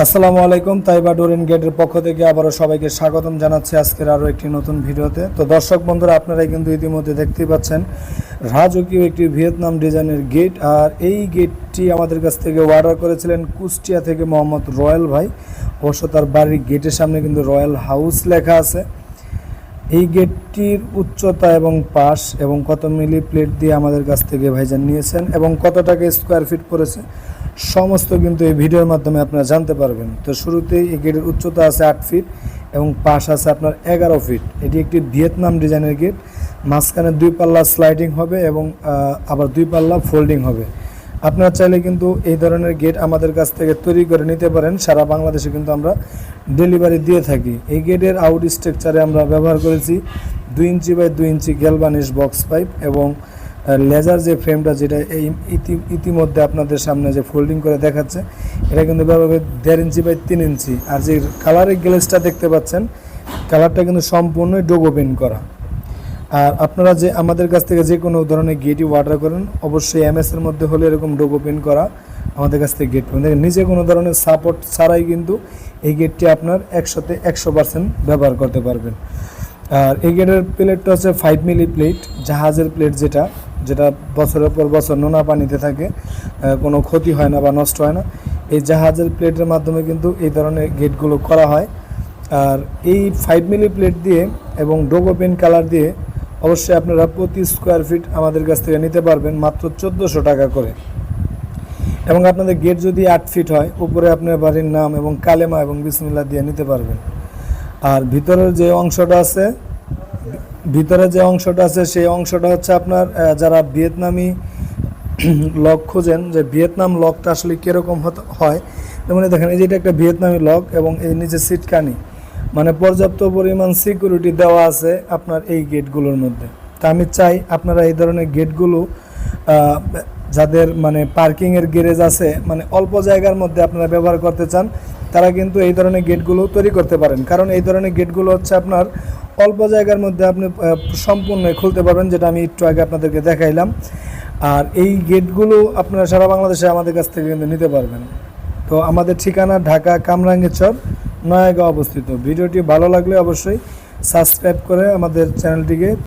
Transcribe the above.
আসসালামু আলাইকুম। তাইবা ডোর এন্ড গেটের পক্ষ থেকে আবারও সবাইকে স্বাগতম জানাচ্ছি আজকের আরও একটি নতুন ভিডিওতে। তো দর্শক বন্ধুরা, আপনারাই কিন্তু ইতিমধ্যে দেখতেই পাচ্ছেন রাজকীয় একটি ভিয়েতনাম ডিজাইনের গেট। আর এই গেটটি আমাদের কাছ থেকে অর্ডার করেছিলেন কুষ্টিয়া থেকে মোহাম্মদ রয়্যাল ভাই। অবশ্য তার বাড়ির গেটের সামনে কিন্তু রয়্যাল হাউস লেখা আছে। এই গেটটির উচ্চতা এবং পাশ এবং কত মিলি প্লেট দিয়ে আমাদের কাছ থেকে ভাইজান নিয়েছেন এবং কত টাকা স্কোয়ার ফিট পড়েছে সমস্ত কিন্তু এই ভিডিওর মাধ্যমে আপনারা জানতে পারবেন। তো শুরুতেই এই গেটের উচ্চতা আছে 8 ফিট এবং পাশ আছে আপনার 11 ফিট। এটি একটি ভিয়েতনাম ডিজাইনের গেট। মাঝখানে 2 পাল্লা স্লাইডিং হবে এবং আবার 2 পাল্লা ফোল্ডিং হবে। আপনারা চাইলে কিন্তু এই ধরনের গেট আমাদের কাছ থেকে তৈরি করে নিতে পারেন। সারা বাংলাদেশে কিন্তু আমরা ডেলিভারি দিয়ে থাকি। এই গেটের আউট স্ট্রাকচারে আমরা ব্যবহার করেছি 2 inch by 2 inch galvanised box pipe এবং লেজার যে ফ্রেমটা, যেটা এই ইতিমধ্যে আপনাদের সামনে যে ফোল্ডিং করে দেখাচ্ছে, এটা কিন্তু ব্যবহার করে 1.5 ইঞ্চি বাই 3 ইঞ্চি। আর যে কালারের গ্লেসটা দেখতে পাচ্ছেন, কালারটা কিন্তু সম্পূর্ণই ডোগো পেন্ট করা। আর আপনারা যে আমাদের কাছ থেকে যে কোনো ধরনের গেটই অর্ডার করেন, অবশ্যই এমএসের মধ্যে হলে এরকম ডোগো পেন্ট করা আমাদের কাছ থেকে গেট পাবেন। নিচে কোনো ধরনের সাপোর্ট ছাড়াই কিন্তু এই গেটটি আপনার 100% ব্যবহার করতে পারবেন। আর এই গেটের প্লেটটা হচ্ছে 5 মিলি প্লেট, জাহাজের প্লেট, যেটা বছরের পর বছর নোনা পানিতে থাকে, কোনো ক্ষতি হয় না বা নষ্ট হয় না। এই জাহাজের প্লেটের মাধ্যমে কিন্তু এই ধরনের গেটগুলো করা হয়। আর এই 5 মিলি প্লেট দিয়ে এবং ডোগো পেন্ট কালার দিয়ে অবশ্যই আপনারা প্রতি স্কোয়ার ফিট আমাদের কাছ থেকে নিতে পারবেন মাত্র 1400 টাকা করে। এবং আপনাদের গেট যদি 8 ফিট হয়, উপরে আপনার বাড়ির নাম এবং কালেমা এবং বিসমিল্লাহ দিয়ে নিতে পারবেন। আর ভিতরে যে অংশটা আছে সেই অংশটা হচ্ছে আপনার যারা ভিয়েতনামি লক খোঁজেন, যে ভিয়েতনাম লকটা আসলে কীরকম হয়, যেমন দেখেন এই যে এটা একটা ভিয়েতনামি লক এবং এই নিচে সিটকানি, মানে পর্যাপ্ত পরিমাণ সিকিউরিটি দেওয়া আছে আপনার এই গেটগুলোর মধ্যে। তা আমি চাই আপনারা এই ধরনের গেটগুলো যাদের মানে পার্কিংয়ের গ্যারেজ আছে, মানে অল্প জায়গার মধ্যে আপনারা ব্যবহার করতে চান, তারা কিন্তু এই ধরনের গেটগুলো তৈরি করতে পারেন। কারণ এই ধরনের গেটগুলো হচ্ছে আপনার অল্প জায়গার মধ্যে আপনি সম্পূর্ণ খুলতে পারবেন, যেটা আমি একটু আগে আপনাদেরকে দেখাইলাম। আর এই গেটগুলো আপনারা সারা বাংলাদেশে আমাদের কাছ থেকে কিন্তু নিতে পারবেন। তো আমাদের ঠিকানা ঢাকা কামরাঙ্গীরচর, নয়াগাঁও অবস্থিত। ভিডিওটি ভালো লাগলে অবশ্যই সাবস্ক্রাইব করে আমাদের চ্যানেলটিকে